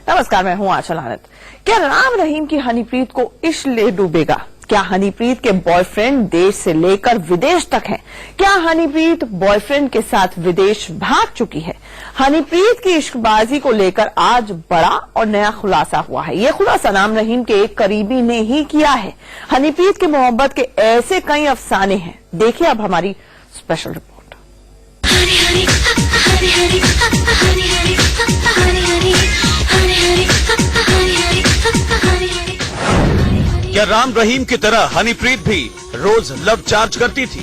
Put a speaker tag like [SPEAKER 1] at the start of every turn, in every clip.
[SPEAKER 1] नमस्कार, मैं हूं आंचल आनंद। क्या राम रहीम की हनीप्रीत को इश्क ले डूबेगा? क्या हनीप्रीत के बॉयफ्रेंड देश से लेकर विदेश तक हैं? क्या हनीप्रीत बॉयफ्रेंड के साथ विदेश भाग चुकी है? हनीप्रीत की इश्कबाजी को लेकर आज बड़ा और नया खुलासा हुआ है। ये खुलासा राम रहीम के एक करीबी ने ही किया है। हनीप्रीत की मोहब्बत के ऐसे कई अफसाने हैं, देखिए अब हमारी स्पेशल रिपोर्ट।
[SPEAKER 2] क्या राम रहीम की तरह हनीप्रीत भी रोज लव चार्ज करती थी?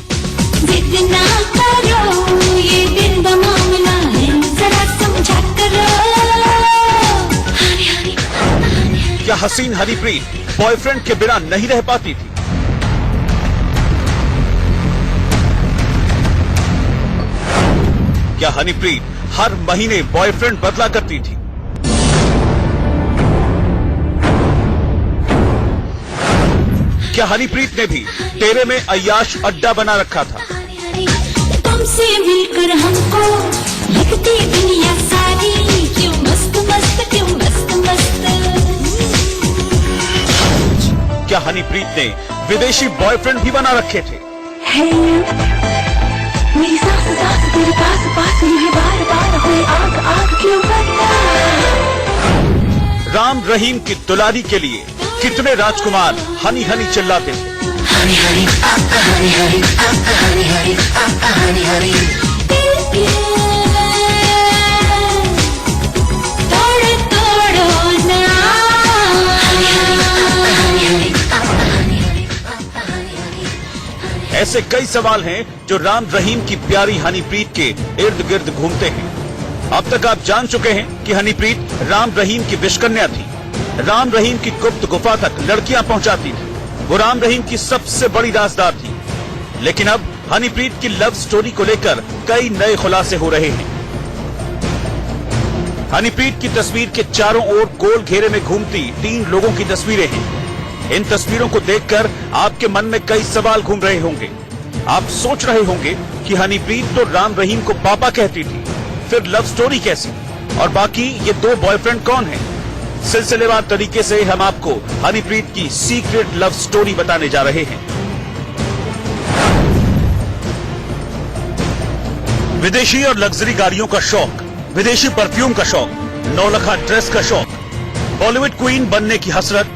[SPEAKER 2] क्या हसीन हनीप्रीत बॉयफ्रेंड के बिना नहीं रह पाती थी? क्या हनीप्रीत हर महीने बॉयफ्रेंड बदला करती थी? क्या हनीप्रीत ने भी तेरे में अय्याश अड्डा बना रखा था?
[SPEAKER 3] तुमसे मिलकर हमको लगती दुनिया सारी क्यों मस्त मस्त, क्यों मस्त मस्त।
[SPEAKER 2] क्या हनीप्रीत ने विदेशी बॉयफ्रेंड भी बना रखे थे?
[SPEAKER 3] मेरी सांस सांस तेरे पास पास है, बार बार हुई आग आग क्यों बनता।
[SPEAKER 2] राम रहीम की दुलारी के लिए कितने राजकुमार हनी हनी चिल्लाते थे?
[SPEAKER 3] हनी हनी आका, हनी हनी आका, हनी हनी आका, हनी हनी तोड़ तोड़ो ना। हनी हनी आका, हनी हनी आका, हनी हनी आका, हनी हनी।
[SPEAKER 2] ऐसे कई सवाल हैं जो राम रहीम की प्यारी हनीप्रीत के इर्द गिर्द घूमते हैं। अब तक आप जान चुके हैं कि हनीप्रीत राम रहीम की विषकन्या थी। राम रहीम की गुप्त गुफा तक लड़कियां पहुंचाती थी। वो राम रहीम की सबसे बड़ी राजदार थी। लेकिन अब हनीप्रीत की लव स्टोरी को लेकर कई नए खुलासे हो रहे हैं। हनीप्रीत की तस्वीर के चारों ओर गोल घेरे में घूमती 3 लोगों की तस्वीरें हैं। इन तस्वीरों को देखकर आपके मन में कई सवाल घूम रहे होंगे। आप सोच रहे होंगे कि हनीप्रीत तो राम रहीम को पापा कहती थी, फिर लव स्टोरी कैसी? और बाकी ये 2 बॉयफ्रेंड कौन हैं? सिलसिलेवार तरीके से हम आपको हनीप्रीत की सीक्रेट लव स्टोरी बताने जा रहे हैं। विदेशी और लग्जरी गाड़ियों का शौक, विदेशी परफ्यूम का शौक, नौलखा ड्रेस का शौक, बॉलीवुड क्वीन बनने की हसरत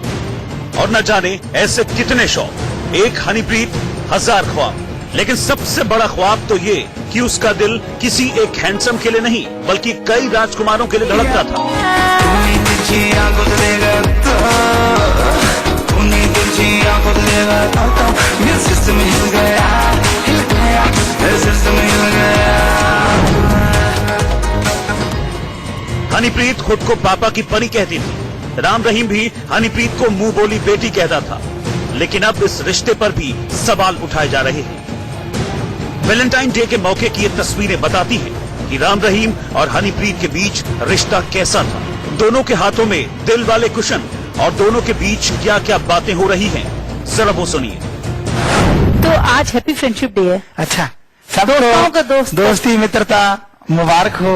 [SPEAKER 2] और न जाने ऐसे कितने शौक। एक हनीप्रीत, 1000 ख्वाब। लेकिन सबसे बड़ा ख्वाब तो ये कि उसका दिल किसी एक हैंडसम के लिए नहीं बल्कि कई राजकुमारों के लिए धड़कता था। हनीप्रीत खुद को पापा की परी कहती थी। राम रहीम भी हनीप्रीत को मुंह बोली बेटी कहता था। लेकिन अब इस रिश्ते पर भी सवाल उठाए जा रहे हैं। वैलेंटाइन डे के मौके की ये तस्वीरें बताती हैं कि राम रहीम और हनीप्रीत के बीच रिश्ता कैसा था। दोनों के हाथों में दिल वाले कुशन और दोनों के बीच क्या क्या बातें हो रही हैं, जरा वो सुनिए।
[SPEAKER 4] तो आज हैप्पी फ्रेंडशिप डे है।
[SPEAKER 5] अच्छा,
[SPEAKER 4] दोस्तों का
[SPEAKER 5] दोस्ती मित्रता मुबारक हो।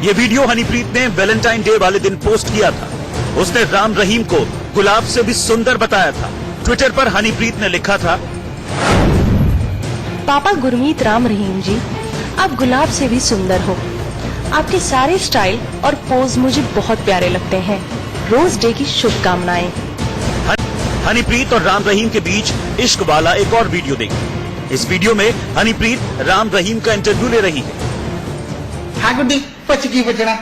[SPEAKER 2] ये वीडियो हनीप्रीत ने वैलेंटाइन डे वाले दिन पोस्ट किया था। उसने राम रहीम को गुलाब से भी सुंदर बताया था। ट्विटर पर हनीप्रीत ने लिखा था,
[SPEAKER 4] पापा गुरमीत राम रहीम जी, आप गुलाब से भी सुंदर हो। आपके सारे स्टाइल और पोज मुझे बहुत प्यारे लगते हैं। रोज डे की शुभकामनाएं।
[SPEAKER 2] हनीप्रीत और राम रहीम के बीच इश्क वाला एक और वीडियो देखिए। इस वीडियो में हनीप्रीत राम रहीम का इंटरव्यू ले रही है।
[SPEAKER 5] हाँ गुड्डी, पचकी बचना।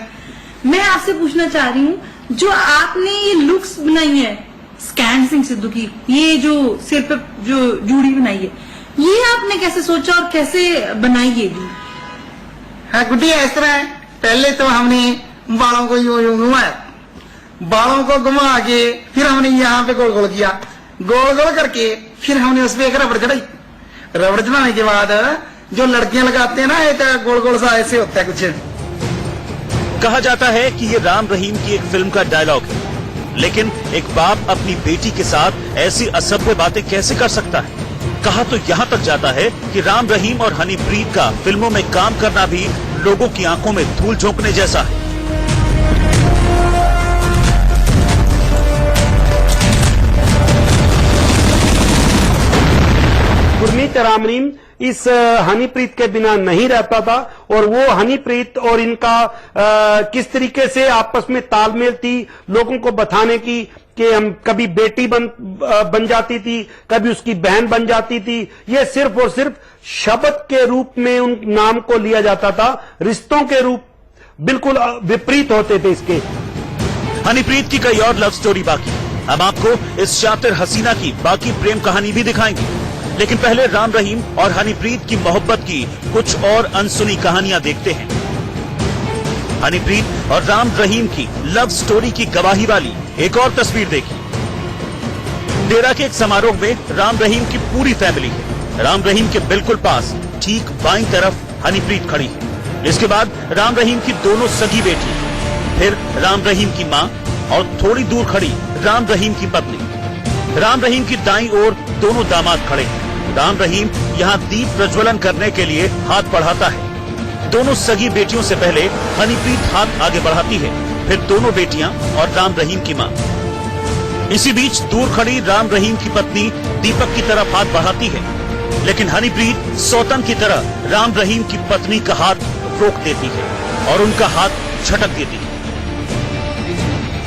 [SPEAKER 6] मैं आपसे पूछना चाह रही हूँ, जो आपने ये लुक्स बनाई है स्कैन सिंह सिद्धू की, ये जो सिर पे जो जूड़ी बनाई है, ये आपने कैसे सोचा और कैसे बनाई ये जूड़ी?
[SPEAKER 5] हाँ गुड्डी, इस तरह है। पहले तो हमने बालों को यूं यूं घुमाया, बालों को घुमा के फिर हमने यहाँ पे गोल गोल किया, गोल गोल करके फिर हमने उस पर एक रबड़ चढ़ाई। रबड़ चढ़ाने के बाद जो लड़कियां लगाते हैं ना, एक गोल गोल सा ऐसे होता है कुछ।
[SPEAKER 2] कहा जाता है कि ये राम रहीम की एक फिल्म का डायलॉग है। लेकिन एक बाप अपनी बेटी के साथ ऐसी असभ्य बातें कैसे कर सकता है? कहा तो यहाँ तक जाता है कि राम रहीम और हनीप्रीत का फिल्मों में काम करना भी लोगों की आंखों में धूल झोंकने जैसा है।
[SPEAKER 7] गुरमीत रामरीम इस हनीप्रीत के बिना नहीं रहता था, और वो हनीप्रीत और इनका किस तरीके से आपस में तालमेल थी लोगों को बताने की कि हम कभी बेटी बन जाती थी, कभी उसकी बहन बन जाती थी। ये सिर्फ और सिर्फ शब्द के रूप में उन नाम को लिया जाता था, रिश्तों के रूप बिल्कुल विपरीत होते थे इसके।
[SPEAKER 2] हनीप्रीत की कई और लव स्टोरी बाकी। हम आपको इस शातिर हसीना की बाकी प्रेम कहानी भी दिखाएंगे, लेकिन पहले राम रहीम और हनीप्रीत की मोहब्बत की कुछ और अनसुनी कहानियां देखते हैं। हनीप्रीत और राम रहीम की लव स्टोरी की गवाही वाली एक और तस्वीर देखिए। डेरा के एक समारोह में राम रहीम की पूरी फैमिली है। राम रहीम के बिल्कुल पास ठीक बाईं तरफ हनीप्रीत खड़ी है। इसके बाद राम रहीम की दोनों सगी बेटी, फिर राम रहीम की मां और थोड़ी दूर खड़ी राम रहीम की पत्नी। राम रहीम की दाईं ओर दोनों दामाद खड़े हैं। राम रहीम यहाँ दीप प्रज्वलन करने के लिए हाथ बढ़ाता है। दोनों सगी बेटियों से पहले हनीप्रीत हाथ आगे बढ़ाती है, फिर दोनों बेटियां और राम रहीम की मां। इसी बीच दूर खड़ी राम रहीम की पत्नी दीपक की तरफ हाथ बढ़ाती है, लेकिन हनीप्रीत सौतन की तरह राम रहीम की पत्नी का हाथ रोक देती है और उनका हाथ झटक देती है।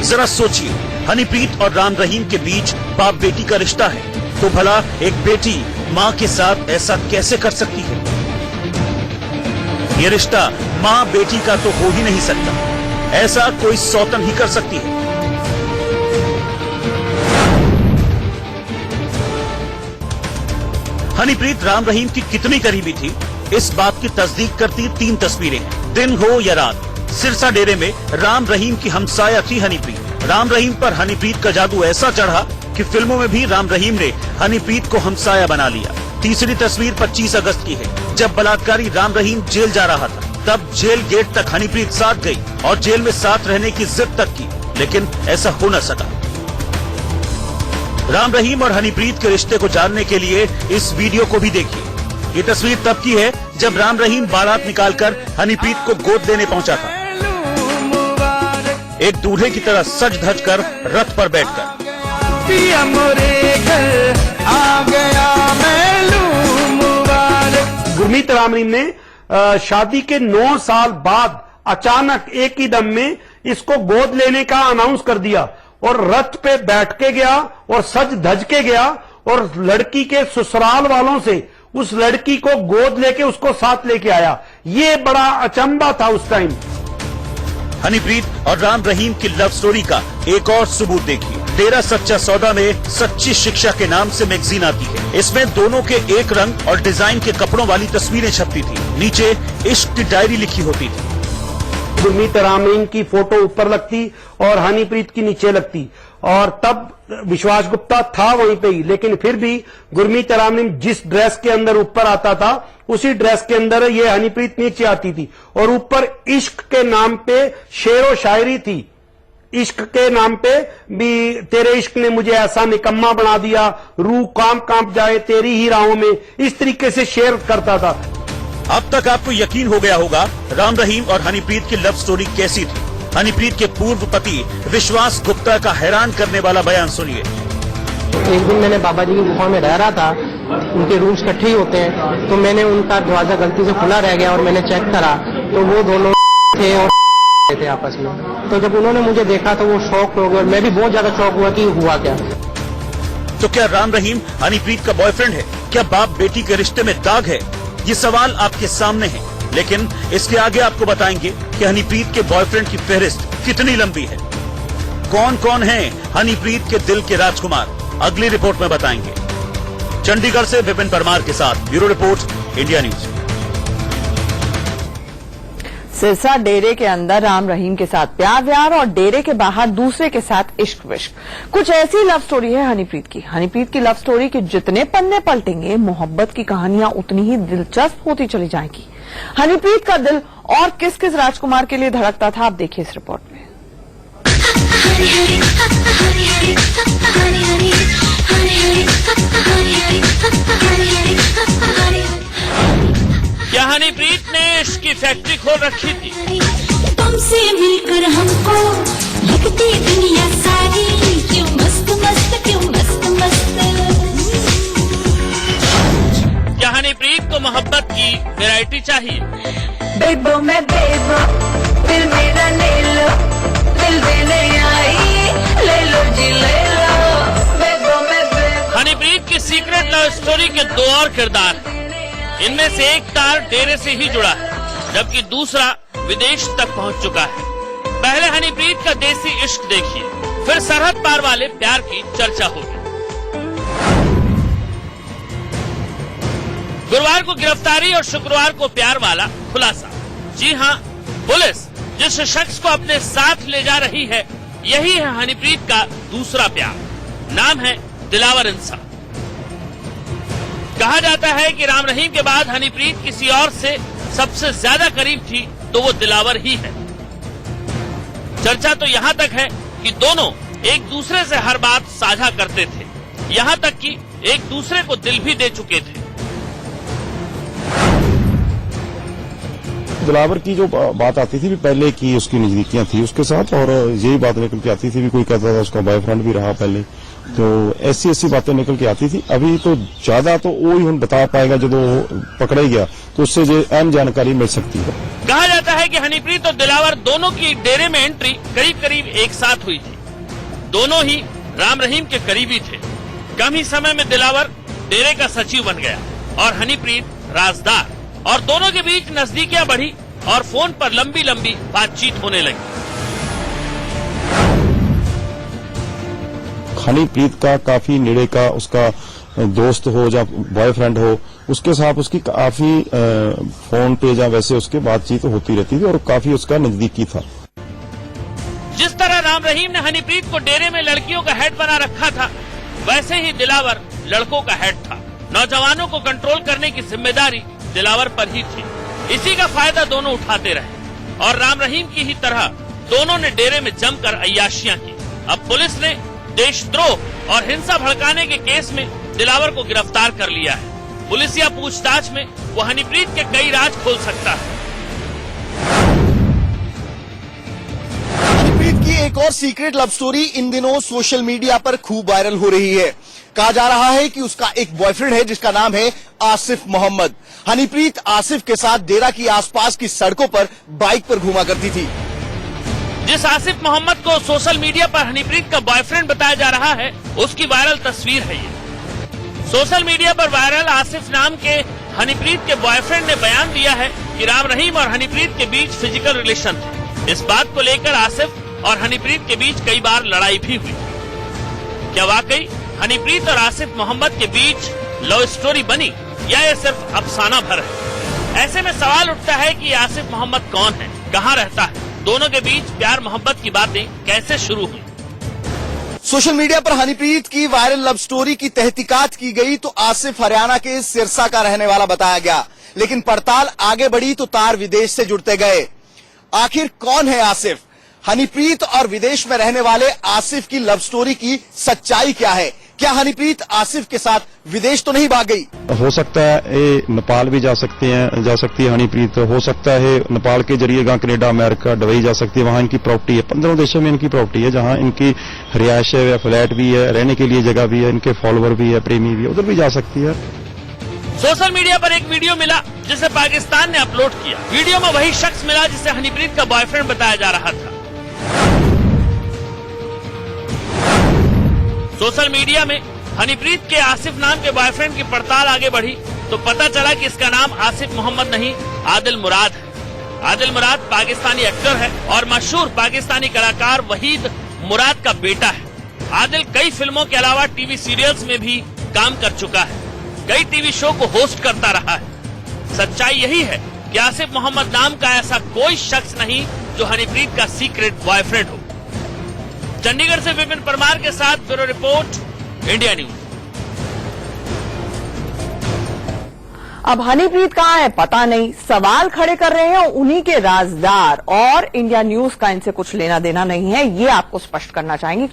[SPEAKER 2] जरा सोचिए, हनीप्रीत और राम रहीम के बीच बाप बेटी का रिश्ता है, तो भला एक बेटी मां के साथ ऐसा कैसे कर सकती है? ये रिश्ता मां बेटी का तो हो ही नहीं सकता, ऐसा कोई सौतन ही कर सकती है। हनीप्रीत राम रहीम की कितनी करीबी थी, इस बात की तस्दीक करती 3 तस्वीरें। दिन हो या रात, सिरसा डेरे में राम रहीम की हमसाया थी हनीप्रीत। राम रहीम पर हनीप्रीत का जादू ऐसा चढ़ा कि फिल्मों में भी राम रहीम ने हनीप्रीत को हमसाया बना लिया। तीसरी तस्वीर 25 अगस्त की है, जब बलात्कारी राम रहीम जेल जा रहा था। तब जेल गेट तक हनीप्रीत साथ गई और जेल में साथ रहने की जिद तक की, लेकिन ऐसा हो न सका। राम रहीम और हनीप्रीत के रिश्ते को जानने के लिए इस वीडियो को भी देखिए। ये तस्वीर तब की है जब राम रहीम बारात निकालकर हनीप्रीत को गोद लेने पहुंचा था, एक दूल्हे की तरह सज धज कर रथ पर बैठकर।
[SPEAKER 8] पिया मोरे घर आ गया मैं लूं मुबारक।
[SPEAKER 7] गुरमीत रामरीम ने शादी के 9 साल बाद अचानक एक ही दम में इसको गोद लेने का अनाउंस कर दिया और रथ पे बैठ के गया और सज धज के गया और लड़की के ससुराल वालों से उस लड़की को गोद लेके उसको साथ लेके आया। ये बड़ा अचंभा था उस टाइम।
[SPEAKER 2] हनीप्रीत और राम रहीम की लव स्टोरी का एक और सबूत देखिए। डेरा सच्चा सौदा में सच्ची शिक्षा के नाम से मैगजीन आती है। इसमें दोनों के एक रंग और डिजाइन के कपड़ों वाली तस्वीरें छपती थी, नीचे इश्क की डायरी लिखी होती थी।
[SPEAKER 7] गुरमीत रामरीम की फोटो ऊपर लगती और हनीप्रीत की नीचे लगती, और तब विश्वास गुप्ता था वहीं पे ही, लेकिन फिर भी गुरमीत रामरीम जिस ड्रेस के अंदर ऊपर आता था उसी ड्रेस के अंदर ये हनीप्रीत नीचे आती थी, और ऊपर इश्क के नाम पे शेरो शायरी थी। इश्क के नाम पे भी, तेरे इश्क ने मुझे ऐसा निकम्मा बना दिया, रूह कांप जाए तेरी ही राहों में, इस तरीके से शेर करता था।
[SPEAKER 2] अब तक आपको यकीन हो गया होगा राम रहीम और हनीप्रीत की लव स्टोरी कैसी थी। हनीप्रीत के पूर्व पति विश्वास गुप्ता का हैरान करने वाला बयान सुनिए।
[SPEAKER 9] एक दिन मैंने बाबा जी की गुफा में रह रहा था, उनके रूम्स इकट्ठे ही होते हैं, तो मैंने उनका दरवाजा गलती से खुला रह गया और मैंने चेक करा तो वो दोनों थे और थे आपस में। तो जब उन्होंने मुझे देखा तो वो शॉक हो गए और मैं भी बहुत ज्यादा शॉक हुआ कि हुआ क्या।
[SPEAKER 2] तो क्या राम रहीम हनीप्रीत का बॉयफ्रेंड है? क्या बाप बेटी के रिश्ते में दाग है? ये सवाल आपके सामने है, लेकिन इसके आगे आपको बताएंगे कि हनीप्रीत के बॉयफ्रेंड की फहरिस्त कितनी लंबी है। कौन कौन है हनीप्रीत के दिल के राजकुमार, अगली रिपोर्ट में बताएंगे। चंडीगढ़ से विपिन परमार के साथ bureau report, India news.
[SPEAKER 1] Sirsa डेरे के अंदर राम रहीम के साथ प्यार व्यार और डेरे के बाहर दूसरे के साथ इश्क विश्क, कुछ ऐसी लव स्टोरी है हनीप्रीत की। हनीप्रीत की लव स्टोरी के जितने पन्ने पलटेंगे, मोहब्बत की कहानियां उतनी ही दिलचस्प होती चली जाएंगी। हनीप्रीत का दिल और किस किस राजकुमार के लिए धड़कता था, आप देखिए इस रिपोर्ट में।
[SPEAKER 10] क्या हनीप्रीत ने इश्क की फैक्ट्री खोल रखी थी?
[SPEAKER 3] तुमसे मिलकर हमको लगती दुनिया सारी, क्यों मस्त मस्त क्यों मस्त मस्त।
[SPEAKER 10] मोहब्बत की वैरायटी चाहिए।
[SPEAKER 3] बेबो मैं बेबो दिल मेरा ले लो, दिल देने आई ले लो जी ले लो। बेबो मैं बेबो।
[SPEAKER 10] हनीप्रीत की सीक्रेट लव स्टोरी के दो और किरदार हैं। इनमें से एक तार डेरे से ही जुड़ा है, जबकि दूसरा विदेश तक पहुंच चुका है। पहले हनीप्रीत का देसी इश्क देखिए, फिर सरहद पार वाले प्यार की चर्चा होगी। गुरुवार को गिरफ्तारी और शुक्रवार को प्यार वाला खुलासा। जी हां, पुलिस जिस शख्स को अपने साथ ले जा रही है, यही है हनीप्रीत का दूसरा प्यार। नाम है दिलावर इंसान। कहा जाता है कि राम रहीम के बाद हनीप्रीत किसी और से सबसे ज्यादा करीब थी तो वो दिलावर ही है। चर्चा तो यहाँ तक है कि दोनों एक दूसरे से हर बात साझा करते थे, यहाँ तक कि एक दूसरे को दिल भी दे चुके थे।
[SPEAKER 11] दिलावर की जो बात आती थी भी पहले की उसकी नजदीकियां थी उसके साथ, और यही बात निकल के आती थी भी कोई कहता था उसका बॉयफ्रेंड भी रहा पहले, तो ऐसी बातें निकल के आती थी। अभी तो ज्यादा तो वो ही बता पाएगा जब वो पकड़ा ही गया, तो उससे जो अहम जानकारी मिल सकती है।
[SPEAKER 10] कहा जाता है कि हनीप्रीत और दिलावर दोनों की डेरे में एंट्री करीब करीब एक साथ हुई थी। दोनों ही राम रहीम के करीबी थे। कम ही समय में दिलावर डेरे का सचिव बन गया और हनीप्रीत राजदार, और दोनों के बीच नजदीकियां बढ़ी और फोन पर लंबी लंबी बातचीत होने लगी।
[SPEAKER 11] हनीप्रीत का काफी नेड़े का उसका दोस्त हो या बॉयफ्रेंड हो, उसके साथ उसकी काफी फोन पे या वैसे उसके बातचीत होती रहती थी और काफी उसका नजदीकी था।
[SPEAKER 10] जिस तरह राम रहीम ने हनीप्रीत को डेरे में लड़कियों का हेड बना रखा था, वैसे ही दिलावर लड़कों का हेड था। नौजवानों को कंट्रोल करने की जिम्मेदारी दिलावर पर ही थी। इसी का फायदा दोनों उठाते रहे और राम रहीम की ही तरह दोनों ने डेरे में जमकर अय्याशियां की। अब पुलिस ने देशद्रोह और हिंसा भड़काने के केस में दिलावर को गिरफ्तार कर लिया है। पुलिसिया पूछताछ में वो हनीप्रीत के कई राज खोल सकता है।
[SPEAKER 12] हनीप्रीत की एक और सीक्रेट लव स्टोरी इन दिनों सोशल मीडिया पर खूब वायरल हो रही है। कहा जा रहा है कि उसका एक बॉयफ्रेंड है जिसका नाम है आसिफ मोहम्मद। हनीप्रीत आसिफ के साथ डेरा की आसपास की सड़कों पर बाइक पर घूमा करती थी।
[SPEAKER 10] जिस आसिफ मोहम्मद को सोशल मीडिया पर हनीप्रीत का बॉयफ्रेंड बताया जा रहा है, उसकी वायरल तस्वीर है ये। सोशल मीडिया पर वायरल आसिफ नाम के हनीप्रीत के बॉयफ्रेंड ने बयान दिया है कि राम रहीम और हनीप्रीत के बीच फिजिकल रिलेशन थे। इस बात को लेकर आसिफ और हनीप्रीत के बीच कई बार लड़ाई भी हुई। क्या वाकई हनीप्रीत और आसिफ मोहम्मद के बीच लव स्टोरी बनी या ये सिर्फ अफसाना भर है? ऐसे में सवाल उठता है कि आसिफ मोहम्मद कौन है, कहाँ रहता है, दोनों के बीच प्यार मोहब्बत की बातें कैसे शुरू हुई?
[SPEAKER 12] सोशल मीडिया पर हनीप्रीत की वायरल लव स्टोरी की तहकीकात की गई तो आसिफ हरियाणा के सिरसा का रहने वाला बताया गया, लेकिन पड़ताल आगे बढ़ी तो तार विदेश से जुड़ते गए। आखिर कौन है आसिफ? हनीप्रीत और विदेश में रहने वाले आसिफ की लव स्टोरी की सच्चाई क्या है? क्या हनीप्रीत आसिफ के साथ विदेश तो नहीं भाग गई?
[SPEAKER 11] हो सकता है ये नेपाल भी जा सकती है हनीप्रीत, हो सकता है नेपाल के जरिए कनाडा, अमेरिका, दुबई जा सकती है। वहां इनकी प्रॉपर्टी है, 15 देशों में इनकी प्रॉपर्टी है, जहां इनकी रिहायश है, फ्लैट भी है, रहने के लिए जगह भी है, इनके फॉलोअर भी है, प्रेमी भी है, उधर भी जा सकती है।
[SPEAKER 10] सोशल मीडिया पर एक वीडियो मिला जिसे पाकिस्तान ने अपलोड किया। वीडियो में वही शख्स मिला जिसे हनीप्रीत का बॉयफ्रेंड बताया जा रहा था। सोशल मीडिया में हनीप्रीत के आसिफ नाम के बॉयफ्रेंड की पड़ताल आगे बढ़ी तो पता चला कि इसका नाम आसिफ मोहम्मद नहीं, आदिल मुराद है। आदिल मुराद पाकिस्तानी एक्टर है और मशहूर पाकिस्तानी कलाकार वहीद मुराद का बेटा है। आदिल कई फिल्मों के अलावा टीवी सीरियल्स में भी काम कर चुका है, कई टीवी शो को होस्ट करता रहा है। सच्चाई यही है कि आसिफ मोहम्मद नाम का ऐसा कोई शख्स नहीं जो हनीप्रीत का सीक्रेट बॉयफ्रेंड हो। चंडीगढ़ से विपिन परमार के साथ ब्यूरो रिपोर्ट, इंडिया न्यूज।
[SPEAKER 1] अब हनीप्रीत कहाँ है पता नहीं, सवाल खड़े कर रहे हैं उन्हीं के राजदार, और इंडिया न्यूज का इनसे कुछ लेना देना नहीं है, ये आपको स्पष्ट करना चाहेंगे।